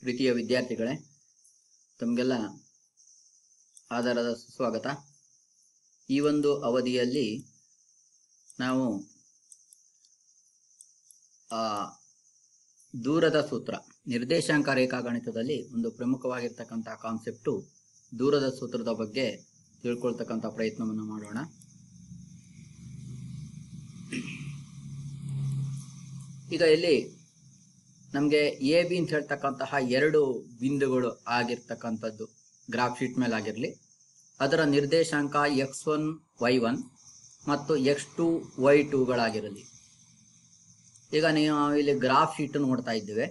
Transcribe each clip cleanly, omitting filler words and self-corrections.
ಪ್ರೀತಿಯ ವಿದ್ಯಾರ್ಥಿಗಳೇ, ತಮಗೆಲ್ಲ ಆಧಾರದ ಸುಸ್ವಾಗತ. ಈ ಒಂದು ಅವಧಿಯಲ್ಲಿ ನಾವು ದೂರದ ಸೂತ್ರ, ನಿರ್ದೇಶಾಂಕ ರೇಖಾಗಣಿತದಲ್ಲಿ ಒಂದು ಪ್ರಮುಖವಾಗಿರ್ತಕ್ಕಂಥ ಕಾನ್ಸೆಪ್ಟು ದೂರದ ಸೂತ್ರದ ಬಗ್ಗೆ ತಿಳ್ಕೊಳ್ತಕ್ಕಂಥ ಪ್ರಯತ್ನವನ್ನು ಮಾಡೋಣ. ಈಗ ಇಲ್ಲಿ ನಮಗೆ ಎ ಬಿ ಅಂತ ಹೇಳ್ತಕ್ಕಂತಹ ಎರಡು ಬಿಂದುಗಳು ಆಗಿರ್ತಕ್ಕಂಥದ್ದು ಗ್ರಾಫ್ ಶೀಟ್ ಮೇಲೆ ಆಗಿರಲಿ, ಅದರ ನಿರ್ದೇಶಾಂಕ x1 y1 ಮತ್ತು x2 y2ಗಳಾಗಿರಲಿ. ಈಗ ನೀವು ಇಲ್ಲಿ ಗ್ರಾಫ್ ಶೀಟ್ ನೋಡ್ತಾ ಇದ್ದೇವೆ.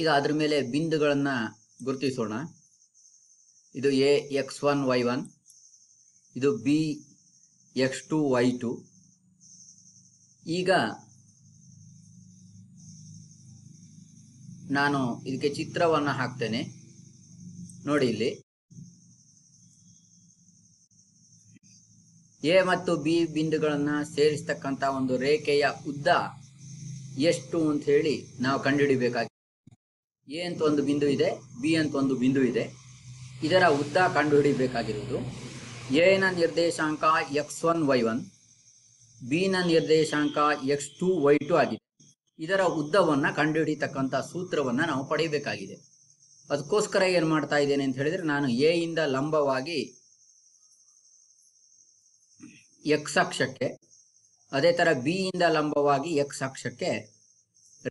ಈಗ ಅದ್ರ ಮೇಲೆ ಬಿಂದುಗಳನ್ನ ಗುರುತಿಸೋಣ. ಇದು ಎ x1 y1, ಇದು ಬಿ x2 y2. ಈಗ ನಾನು ಇದಕ್ಕೆ ಚಿತ್ರವನ್ನು ಹಾಕ್ತೇನೆ ನೋಡಿ. ಇಲ್ಲಿ ಎ ಮತ್ತು ಬಿ ಬಿಂದುಗಳನ್ನ ಸೇರಿಸ್ತಕ್ಕಂಥ ಒಂದು ರೇಖೆಯ ಉದ್ದ ಎಷ್ಟು ಅಂತ ಹೇಳಿ ನಾವು ಕಂಡುಹಿಡಿಬೇಕಾಗಿದೆ. ಎ ಅಂತ ಒಂದು ಬಿಂದು ಇದೆ, ಬಿ ಅಂತ ಒಂದು ಬಿಂದು ಇದೆ. ಇದರ ಉದ್ದ ಕಂಡುಹಿಡಿಬೇಕಾಗಿರುವುದು ಎ ನ ನಿರ್ದೇಶಾಂಕ x1 y1, ಬಿ ನ ನಿರ್ದೇಶಾಂಕ x2 y2 ಆಗಿದೆ. ಇದರ ಉದ್ದವನ್ನ ಕಂಡುಹಿಡಿತಕ್ಕಂಥ ಸೂತ್ರವನ್ನ ನಾವು ಪಡೆಯಬೇಕಾಗಿದೆ. ಅದಕ್ಕೋಸ್ಕರ ಏನ್ ಮಾಡ್ತಾ ಇದ್ದೇನೆ ಅಂತ ಹೇಳಿದ್ರೆ, ನಾನು ಎ ಇಂದ ಲಂಬವಾಗಿ x ಅಕ್ಷಕ್ಕೆ, ಅದೇ ತರ ಬಿ ಇಂದ ಲಂಬವಾಗಿ x ಅಕ್ಷಕ್ಕೆ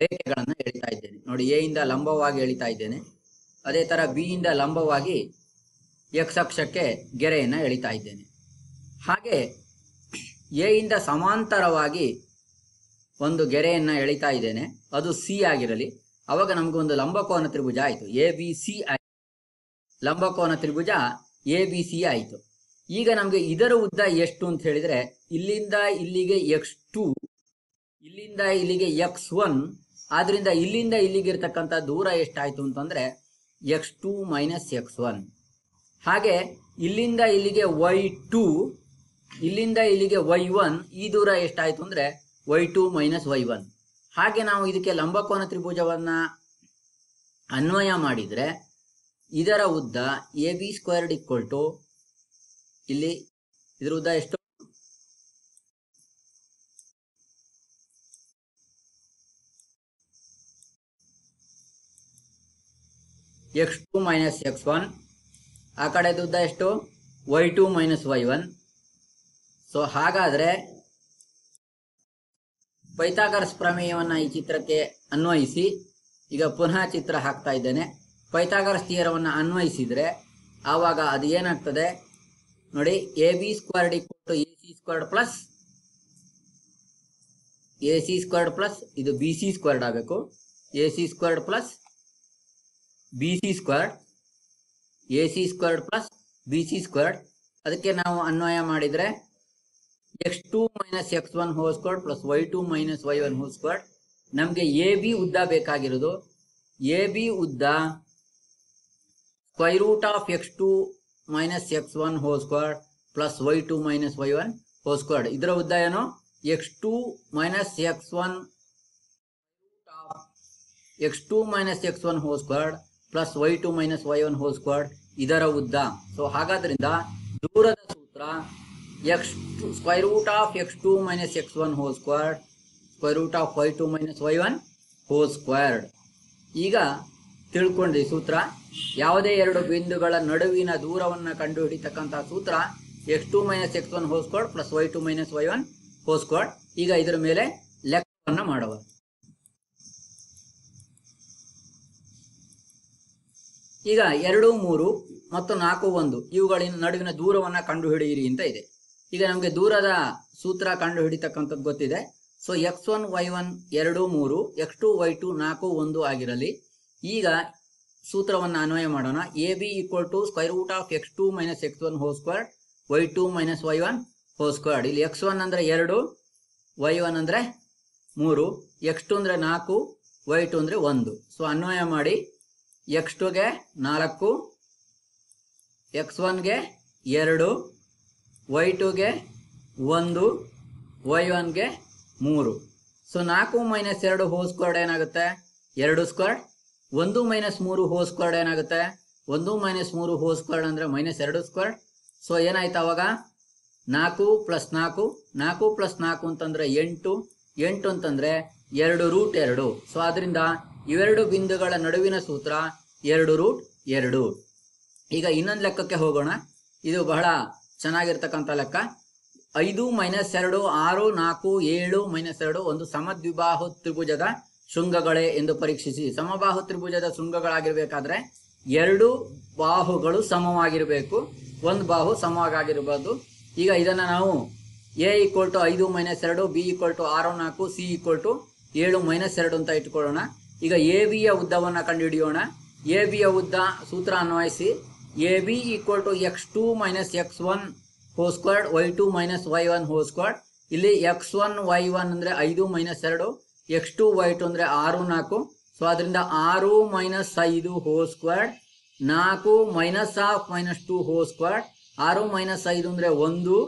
ರೇಖೆಗಳನ್ನು ಎಳಿತಾ ಇದ್ದೇನೆ ನೋಡಿ. ಎ ಇಂದ ಲಂಬವಾಗಿ ಎಳಿತಾ ಇದ್ದೇನೆ, ಅದೇ ತರ ಬಿ ಇಂದ ಲಂಬವಾಗಿ x ಅಕ್ಷಕ್ಕೆ ಗೆರೆಯನ್ನ ಎಳಿತಾ ಇದ್ದೇನೆ. ಹಾಗೆ ಎ ಇಂದ ಸಮಾಂತರವಾಗಿ ಒಂದು ಗೆರೆಯನ್ನ ಎಳಿತಾ ಇದ್ದೇನೆ, ಅದು ಸಿ ಆಗಿರಲಿ. ಅವಾಗ ನಮ್ಗೆ ಒಂದು ಲಂಬಕೋನ ತ್ರಿಭುಜ ಆಯಿತು, ಎ ಬಿ ಸಿ ಆಯ್ತು. ಲಂಬಕೋನ ತ್ರಿಭುಜ ಎ ಬಿ ಸಿ ಆಯಿತು. ಈಗ ನಮ್ಗೆ ಇದರ ಉದ್ದ ಎಷ್ಟು ಅಂತ ಹೇಳಿದ್ರೆ, ಇಲ್ಲಿಂದ ಇಲ್ಲಿಗೆ x2, ಇಲ್ಲಿಂದ ಇಲ್ಲಿಗೆ x1. ಆದ್ರಿಂದ ಇಲ್ಲಿಂದ ಇಲ್ಲಿಗೆ ಇರ್ತಕ್ಕಂಥ ದೂರ ಎಷ್ಟಾಯ್ತು ಅಂತಂದ್ರೆ x2 ಮೈನಸ್ x1. ಹಾಗೆ ಇಲ್ಲಿಂದ ಇಲ್ಲಿಗೆ y2, ಇಲ್ಲಿಂದ ಇಲ್ಲಿಗೆ y1. ಈ ದೂರ ಎಷ್ಟಾಯ್ತು ಅಂದ್ರೆ y2 ಮೈನಸ್ y1. ಹಾಗೆ ನಾವು ಇದಕ್ಕೆ ಲಂಬಕೋನ ತ್ರಿಭುಜವನ್ನ ಅನ್ವಯ ಮಾಡಿದ್ರೆ ಇದರ ಉದ್ದ A B squared equal to, ಇಲ್ಲಿ ಇದರ ಉದ್ದ ಎಷ್ಟು, x2 ಮೈನಸ್ x1. ಆ ಕಡೆದು ಉದ್ದ ಎಷ್ಟು, y2 ಮೈನಸ್ y1. ಸೊ ಹಾಗಾದ್ರೆ ಪೈಥಾಗರಸ್ ಪ್ರಮೇಯವನ್ನ ಈ ಚಿತ್ರಕ್ಕೆ ಅನ್ವಯಿಸಿ, ಈಗ ಪುನಃ ಚಿತ್ರ ಹಾಕ್ತಾ ಇದ್ದೇನೆ. ಪೈಥಾಗರಸ್ ಥಿಯರವನ್ನ ಅನ್ವಯಿಸಿದ್ರೆ ಆವಾಗ ಅದು ಏನಾಗ್ತದೆ ನೋಡಿ, A B squared equal to A C squared plus A C squared plus ಇದು ಬಿ ಸಿ ಸ್ಕ್ವೇರ್ಡ್ ಆಗಬೇಕು. A C squared plus B C squared, A C squared plus B C squared. ಅದಕ್ಕೆ ನಾವು ಅನ್ವಯ ಮಾಡಿದ್ರೆ x2 minus x1 whole squared plus y2 minus y1 whole squared. ನಮ್ಗೆ A B ಉದ್ದ ಬೇಕಾಗಿರೋದು, A B ಉದ್ದ square root of x2 minus x1 whole squared plus y2 minus y1 whole squared. ಇದರ ಉದ್ದ ಏನು, x2 minus x1 x2 minus x1 whole squared plus y2 minus y1 whole squared ಇದರ ಉದ್ದ. So ಹಾಗಾದ್ರಿಂದ ದೂರದ ಸೂತ್ರ x2 square root of x2 minus x1 whole squared square root of y2 minus y1 whole squared. ಈಗ ತಿಳ್ಕೊಂಡ್ರಿ ಸೂತ್ರ. ಯಾವುದೇ ಎರಡು ಬಿಂದುಗಳ ನಡುವಿನ ದೂರವನ್ನು ಕಂಡುಹಿಡಿತಕ್ಕಂಥ ಸೂತ್ರ x2 minus x1 whole squared plus y2 minus y1 whole squared. ಈಗ ಇದರ ಮೇಲೆ ಲೆಕ್ಕವನ್ನು ಮಾಡುವ. ಈಗ 2, 3 ಮತ್ತು 4, 1 ಇವುಗಳಿನ ನಡುವಿನ ದೂರವನ್ನ ಕಂಡುಹಿಡಿಯಿರಿ ಅಂತ ಇದೆ. ಈಗ ನಮಗೆ ದೂರದ ಸೂತ್ರ ಕಂಡು ಹಿಡಿತಕ್ಕಂಥದ್ದು ಗೊತ್ತಿದೆ. So x1 y1 2, 3, x2 y2 4, 1 ಆಗಿರಲಿ. ಈಗ ಸೂತ್ರವನ್ನು ಅನ್ವಯ ಮಾಡೋಣ. A B equal to square root of x2 minus x1 whole squared y2 minus y1 whole squared. ಇಲ್ಲಿ x1 ಅಂದ್ರೆ 2, y1 ಅಂದ್ರೆ 3, x2 ಅಂದ್ರೆ 4, y2 ಅಂದ್ರೆ 1. ಸೊ ಅನ್ವಯ ಮಾಡಿ x2 ಗೆ 4, x1 ಗೆ 2, y2 ಗೆ 1, y1 ಗೆ 3. ಸೊ 4 ಮೈನಸ್ 2 ಹೋಲ್ ಸ್ಕ್ವೇರ್ಡ್ ಏನಾಗುತ್ತೆ 2 ಸ್ಕ್ವೇರ್ಡ್. 1 ಮೈನಸ್ 3 ಹೋಲ್ ಸ್ಕ್ವೇರ್ಡ್ ಏನಾಗುತ್ತೆ 1 ಮೈನಸ್ 3 ಹೋಲ್ ಸ್ಕ್ವೇರ್ಡ್ ಅಂದ್ರೆ -2 ಸ್ಕ್ವೇರ್ಡ್. ಸೊ ಏನಾಯ್ತು ಅವಾಗ 4 ಪ್ಲಸ್ 4 4 ಪ್ಲಸ್ 4 ಅಂತಂದ್ರೆ 8 8 ಅಂತಂದ್ರೆ 2√2. ಸೊ ಆದ್ರಿಂದ ಇವೆರಡು ಬಿಂದುಗಳ ನಡುವಿನ ಸೂತ್ರ 2√2. ಈಗ ಇನ್ನೊಂದು ಲೆಕ್ಕಕ್ಕೆ ಹೋಗೋಣ. ಇದು ಬಹಳ ಚೆನ್ನಾಗಿರ್ತಕ್ಕಂಥ ಲೆಕ್ಕ. 5 ಮೈನಸ್ 2 6 4 7 ಮೈನಸ್ 2 ಒಂದು ಸಮದ್ವಿಬಾಹು ತ್ರಿಭುಜದ ಶೃಂಗಗಳೇ ಎಂದು ಪರೀಕ್ಷಿಸಿ. ಸಮಬಾಹು ತ್ರಿಭುಜದ ಶೃಂಗಗಳಾಗಿರ್ಬೇಕಾದ್ರೆ 2 ಬಾಹುಗಳು ಸಮವಾಗಿರಬೇಕು, ಒಂದು ಬಾಹು ಸಮವಾಗಿರಬಹುದು. ಈಗ ಇದನ್ನ ನಾವು a = 5 minus 2, b = 6 4, c = 7 minus 2 ಅಂತ ಇಟ್ಕೊಳ್ಳೋಣ. ಈಗ ಎ ಬಿಯ ಉದ್ದವನ್ನ ಕಂಡುಹಿಡಿಯೋಣ. ಎ ಬಿಯ ಉದ್ದ ಸೂತ್ರ ಅನ್ವಯಿಸಿ AB = x2 minus x1 whole squared y2 minus y1 whole squared. ಇಲ್ಲಿ x1 y1 ಅಂದ್ರೆ 5 ಮೈನಸ್ 2, x2 y2 ಅಂದ್ರೆ 6 4. ಸೊ ಅದರಿಂದ 6 minus 5 whole squared 4 minus half minus 2 whole squared. 6 minus 5 ಅಂದ್ರೆ 1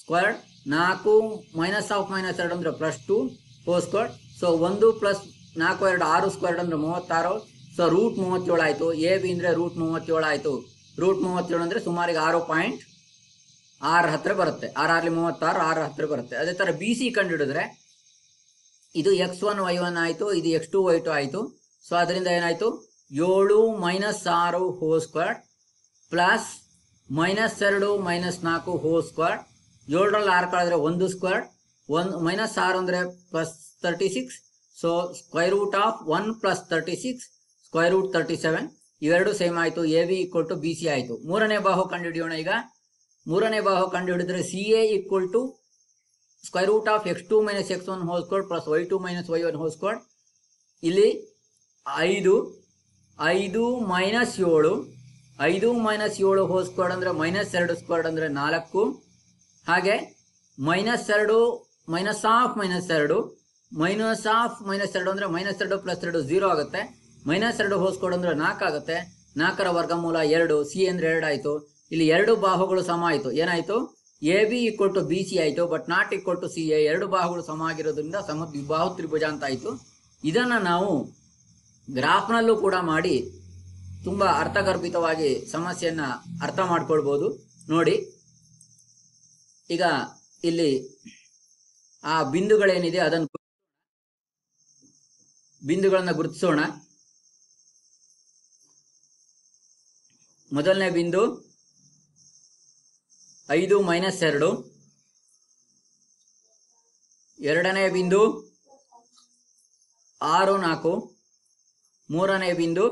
ಸ್ಕ್ವೇರ್ಡ್, 4 ಮೈನಸ್ ಹಾಫ್ ಮೈನಸ್ 2 ಅಂದ್ರೆ +2 whole squared. So 1 plus 4 2 6 squared ಅಂದ್ರೆ 36. So √37 ಆಯ್ತು. A B ಅಂದ್ರೆ √37 ಆಯ್ತು. √37 ಅಂದ್ರೆ ಸುಮಾರಿಗೆ 6.6 ಹತ್ರ ಬರುತ್ತೆ. 6 36 6 ಹತ್ರ ಬರುತ್ತೆ. ಅದೇ ತರ ಬಿ ಸಿ ಕಂಡು ಹಿಡಿದ್ರೆ ಇದು x1 y1 ಆಯ್ತು, ಇದು x2 y2 ಆಯ್ತು. ಸೊ ಅದರಿಂದ ಏನಾಯ್ತು 7 minus 6 whole squared plus -2 minus 4 whole squared. 7ರಲ್ಲಿ 6 ಕಳೆದ್ರೆ 1 ಸ್ಕ್ವೇರ್ಡ್, 1 ಮೈನಸ್ 6 ಅಂದ್ರೆ +36. So √1 plus 36 √37. ಇವೆರಡು ಸೇಮ್ ಆಯ್ತು. ಎ ಬಿ = ಬಿ ಸಿ ಆಯ್ತು. ಮೂರನೇ ಬಾಹು ಕಂಡು ಹಿಡಿಯೋಣ. ಈಗ ಮೂರನೇ ಬಾಹು ಕಂಡು ಹಿಡಿದ್ರೆ C A = √x2 minus x1 whole squared plus y2 minus y1 whole squared. ಇಲ್ಲಿ 5 ಮೈನಸ್ 7 5 ಮೈನಸ್ 7 ಹೋಲ್ ಸ್ಕ್ವೇರ್ಡ್ ಅಂದ್ರೆ -2 ಸ್ಕ್ವೇರ್ಡ್ ಅಂದ್ರೆ 4. ಹಾಗೆ -2 minus half minus 2 minus half minus 2 ಅಂದ್ರೆ -2 ಪ್ಲಸ್ 2 0 ಆಗುತ್ತೆ. -2 ಹೋಲ್ ಸ್ಕ್ವೇರ್ಡ್ ಅಂದ್ರೆ 4 ಆಗುತ್ತೆ. 4ರ ವರ್ಗಮೂಲ 2. ಸಿ ಅಂದ್ರೆ 2 ಆಯ್ತು. ಇಲ್ಲಿ 2 ಬಾಹುಗಳು ಸಮ ಆಯ್ತು. ಏನಾಯ್ತು ಎ ಬಿ = ಬಿ ಸಿ ಆಯ್ತು, ಬಟ್ ನಾಟ್ = ಸಿ ಎ. 2 ಬಾಹುಗಳು ಸಮ ಆಗಿರೋದ್ರಿಂದ ಸಮದ್ವಿಬಾಹು ತ್ರಿಭುಜ ಅಂತ ಆಯ್ತು. ಇದನ್ನ ನಾವು ಗ್ರಾಫ್ನಲ್ಲೂ ಕೂಡ ಮಾಡಿ ತುಂಬಾ ಅರ್ಥಗರ್ಭಿತವಾಗಿ ಸಮಸ್ಯೆಯನ್ನ ಅರ್ಥ ಮಾಡ್ಕೊಳ್ಬಹುದು. ನೋಡಿ, ಈಗ ಇಲ್ಲಿ ಆ ಬಿಂದುಗಳೇನಿದೆ ಅದನ್ನು ಬಿಂದುಗಳನ್ನ ಗುರುತಿಸೋಣ. ಮೊದಲನೇ ಬಿಂದು 5 ಮೈನಸ್ 2, ಎರಡನೇ ಬಿಂದು 6 4, ಮೂರನೇ ಬಿಂದು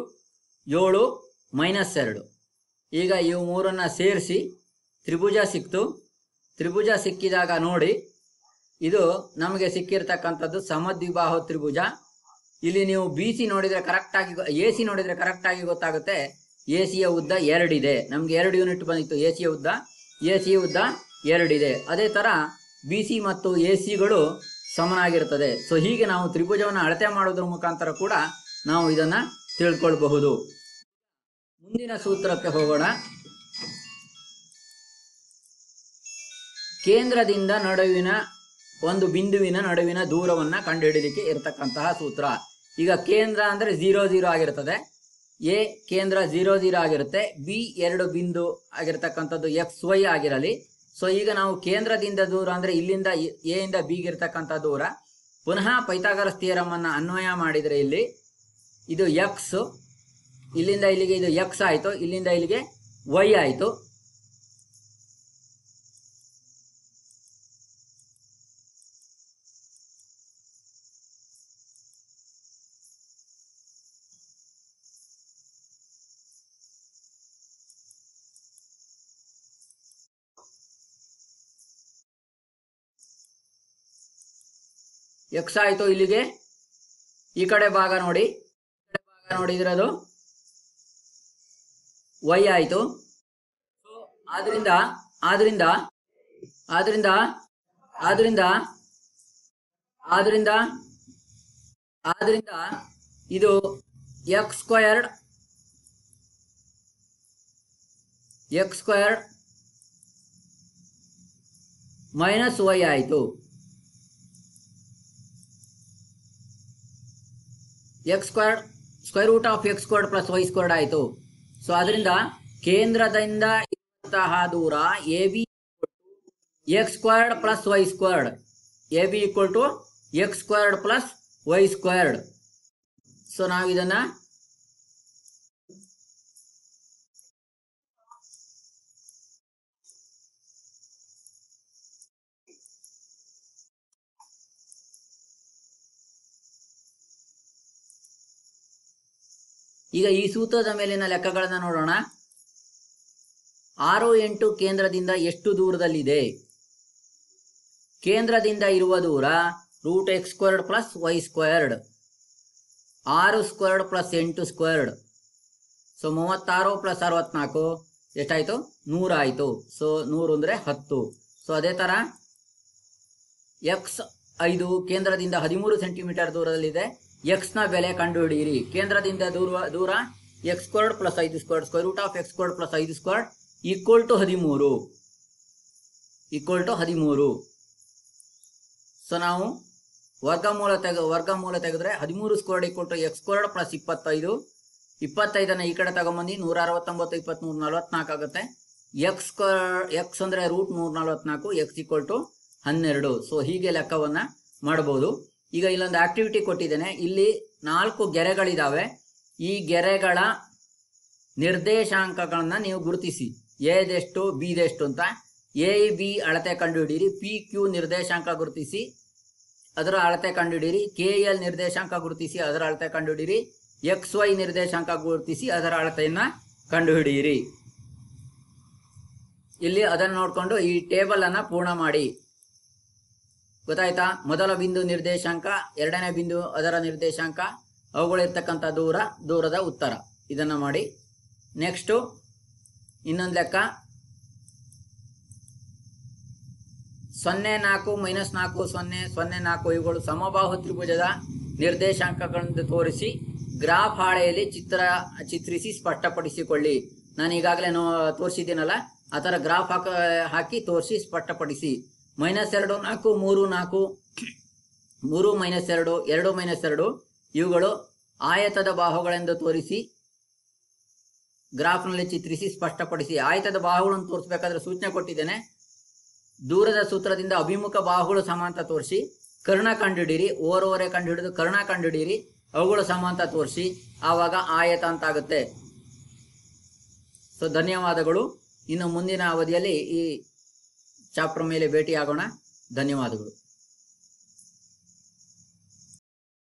7 ಮೈನಸ್ 2. ಈಗ ಇವು ಮೂರನ್ನ ಸೇರಿಸಿ ತ್ರಿಭುಜ ಸಿಕ್ತು. ತ್ರಿಭುಜ ಸಿಕ್ಕಿದಾಗ ನೋಡಿ, ಇದು ನಮಗೆ ಸಿಕ್ಕಿರ್ತಕ್ಕಂಥದ್ದು ಸಮದ್ವಿಬಾಹು ತ್ರಿಭುಜ. ಇಲ್ಲಿ ನೀವು ಬಿ ಸಿ ನೋಡಿದ್ರೆ ಕರೆಕ್ಟ್ ಆಗಿ, ಎ ಸಿ ನೋಡಿದ್ರೆ ಕರೆಕ್ಟ್ ಆಗಿ ಗೊತ್ತಾಗುತ್ತೆ. ಎ ಸಿಯ ಉದ್ದ 2 ಇದೆ. ನಮ್ಗೆ 2 ಯೂನಿಟ್ ಬಂದಿತ್ತು ಎ ಸಿಯ ಉದ್ದ. ಎ ಸಿ ಉದ್ದ 2 ಇದೆ. ಅದೇ ತರ ಬಿ ಸಿ ಮತ್ತು ಎ ಸಿಗಳು ಸಮನಾಗಿರ್ತದೆ. ಸೊ ಹೀಗೆ ನಾವು ತ್ರಿಭುಜವನ್ನು ಅಳತೆ ಮಾಡೋದ್ರ ಮುಖಾಂತರ ಕೂಡ ನಾವು ಇದನ್ನ ತಿಳ್ಕೊಳ್ಬಹುದು. ಮುಂದಿನ ಸೂತ್ರಕ್ಕೆ ಹೋಗೋಣ. ಕೇಂದ್ರದಿಂದ ನಡುವಿನ ಒಂದು ಬಿಂದುವಿನ ನಡುವಿನ ದೂರವನ್ನ ಕಂಡುಹಿಡಿಯಲಿಕ್ಕೆ ಇರತಕ್ಕಂತಹ ಸೂತ್ರ. ಈಗ ಕೇಂದ್ರ ಅಂದ್ರೆ 0 0 ಆಗಿರ್ತದೆ. ಎ ಕೇಂದ್ರ 0 0 ಆಗಿರುತ್ತೆ. ಬಿ 2 ಬಿಂದು ಆಗಿರ್ತಕ್ಕಂಥದ್ದು XY ಆಗಿರಲಿ. ಸೊ ಈಗ ನಾವು ಕೇಂದ್ರದಿಂದ ದೂರ ಅಂದ್ರೆ ಇಲ್ಲಿಂದ ಎ ಇಂದ ಬಿಗೆ ಇರ್ತಕ್ಕಂಥ ದೂರ. ಪುನಃ ಪೈಥಾಗರಸ್ ಥಿಯರಂ ಅನ್ನ ಅನ್ವಯ ಮಾಡಿದ್ರೆ ಇಲ್ಲಿ ಇದು x, ಇಲ್ಲಿಂದ ಇಲ್ಲಿಗೆ ಇದು x ಆಯ್ತು, ಇಲ್ಲಿಂದ ಇಲ್ಲಿಗೆ y ಆಯ್ತು. x ಆಯ್ತು ಇಲ್ಲಿಗೆ. ಈ ಕಡೆ ಭಾಗ ನೋಡಿ, ನೋಡಿದ್ರೆ ಅದು y ಆಯ್ತು. ಆದ್ರಿಂದ ಆದ್ರಿಂದ ಆದ್ರಿಂದ ಆದ್ರಿಂದ ಆದ್ರಿಂದ ಆದ್ರಿಂದ ಇದು x² ಮೈನಸ್ y ಆಯ್ತು. X squared square root of x squared plus y squared ಆಯಿತು. ಸೊ ಅದರಿಂದ ಕೇಂದ್ರದಿಂದ ಇರುವಂತಹ ದೂರ A B x squared plus y squared, A B equal to x squared plus y squared. So ನಾವು ಇದನ್ನ ಈಗ ಈ ಸೂತ್ರದ ಮೇಲಿನ ಲೆಕ್ಕಗಳನ್ನ ನೋಡೋಣ. 6, 8 ಕೇಂದ್ರದಿಂದ ಎಷ್ಟು ದೂರದಲ್ಲಿದೆ? ಕೇಂದ್ರದಿಂದ ಇರುವ ದೂರ root x squared plus y squared, 6 squared plus 8 squared. So 36 plus 64 ಎಷ್ಟಾಯ್ತು? 100 ಆಯಿತು. ಸೊ 100 ಅಂದರೆ 10. ಸೊ ಅದೇ ಥರ ಎಕ್ಸ್ 5 ಕೇಂದ್ರದಿಂದ 13 ಸೆಂಟಿಮೀಟರ್ ದೂರದಲ್ಲಿದೆ. ಎಕ್ಸ್ ನ ಬೆಲೆ ಕಂಡುಹಿಡಿಯಿರಿ. ಕೇಂದ್ರದಿಂದ ದೂರ x squared plus 5 squared, square root of x squared plus 5 squared equal to 13. So ನಾವು ವರ್ಗಮೂಲ ತೆಗೆದ್ರೆ 13 squared equal to x squared plus 25. 25 ಈ ಕಡೆ ತಗೊಂಬಂದು 169 23 44 ಆಗುತ್ತೆ. ಎಕ್ಸ್ ಅಂದ್ರೆ root 144, x equal to 12. So ಹೀಗೆ ಲೆಕ್ಕವನ್ನ ಮಾಡಬಹುದು. ಈಗ ಇಲ್ಲೊಂದು ಆಕ್ಟಿವಿಟಿ ಕೊಟ್ಟಿದ್ದೇನೆ. ಇಲ್ಲಿ 4 ಗೆರೆಗಳಿದಾವೆ. ಈ ಗೆರೆಗಳ ನಿರ್ದೇಶಾಂಕಗಳನ್ನ ನೀವು ಗುರುತಿಸಿ. ಎದೆಷ್ಟು ಬಿದೆಷ್ಟು ಅಂತ. ಎ ಬಿ ಅಳತೆ ಕಂಡುಹಿಡಿಯಿರಿ. ಪಿ ಕ್ಯೂ ನಿರ್ದೇಶಾಂಕ ಗುರುತಿಸಿ, ಅದರ ಅಳತೆ ಕಂಡುಹಿಡಿಯಿರಿ. ಕೆ ಎಲ್ ನಿರ್ದೇಶಾಂಕ ಗುರುತಿಸಿ, ಅದರ ಅಳತೆ ಕಂಡುಹಿಡಿಯಿರಿ. ಎಕ್ಸ್ ವೈ ನಿರ್ದೇಶಾಂಕ ಗುರುತಿಸಿ, ಅದರ ಅಳತೆಯನ್ನ ಕಂಡುಹಿಡಿಯಿರಿ. ಇಲ್ಲಿ ಅದನ್ನು ನೋಡಿಕೊಂಡು ಈ ಟೇಬಲ್ ಅನ್ನ ಪೂರ್ಣ ಮಾಡಿ. ಗೊತ್ತಾಯ್ತಾ? ಮೊದಲ ಬಿಂದು ನಿರ್ದೇಶಾಂಕ, ಎರಡನೇ ಬಿಂದು ಅದರ ನಿರ್ದೇಶಾಂಕ, ಅವುಗಳಿರ್ತಕ್ಕಂಥ ದೂರದ ಉತ್ತರ. ಇದನ್ನ ಮಾಡಿ. ನೆಕ್ಸ್ಟು ಇನ್ನೊಂದು ಲೆಕ್ಕ. 0 4 -4 0 0 4 ಇವುಗಳು ಸಮಬಾಹು ತ್ರಿಭುಜದ ನಿರ್ದೇಶಾಂಕಗಳನ್ನು ತೋರಿಸಿ ಗ್ರಾಫ್ ಹಾಳೆಯಲ್ಲಿ ಚಿತ್ರಿಸಿ ಸ್ಪಷ್ಟಪಡಿಸಿಕೊಳ್ಳಿ. ನಾನು ಈಗಾಗಲೇ ತೋರಿಸಿದ್ದೀನಲ್ಲ, ಆ ಥರ ಗ್ರಾಫ್ ಹಾಕಿ ತೋರಿಸಿ ಸ್ಪಷ್ಟಪಡಿಸಿ. -2 4 3 4 3 -2 2 -2 ಇವುಗಳು ಆಯತದ ಬಾಹುಗಳೆಂದು ತೋರಿಸಿ ಗ್ರಾಫ್ನಲ್ಲಿ ಚಿತ್ರಿಸಿ ಸ್ಪಷ್ಟಪಡಿಸಿ. ಆಯತದ ಬಾಹುಗಳನ್ನು ತೋರಿಸಬೇಕಾದ್ರೆ ಸೂಚನೆ ಕೊಟ್ಟಿದ್ದೇನೆ. ದೂರದ ಸೂತ್ರದಿಂದ ಅಭಿಮುಖ ಬಾಹುಗಳು ಸಮ ಅಂತ ತೋರಿಸಿ ಕರ್ಣ ಕಂಡುಹಿಡಿಯಿರಿ. ಓರೆ ಕಂಡುಹಿಡಿದು ಕರ್ಣ ಕಂಡುಹಿಡಿಯಿರಿ. ಅವುಗಳು ಸಮ ಅಂತ ತೋರಿಸಿ, ಆವಾಗ ಆಯತ ಅಂತ ಆಗುತ್ತೆ. ಸೊ ಧನ್ಯವಾದಗಳು. ಇನ್ನು ಮುಂದಿನ ಅವಧಿಯಲ್ಲಿ ಈ ಚಾಪ್ಟರ್ ಮೇಲೆ ಭೇಟಿಯಾಗೋಣ. ಧನ್ಯವಾದಗಳು.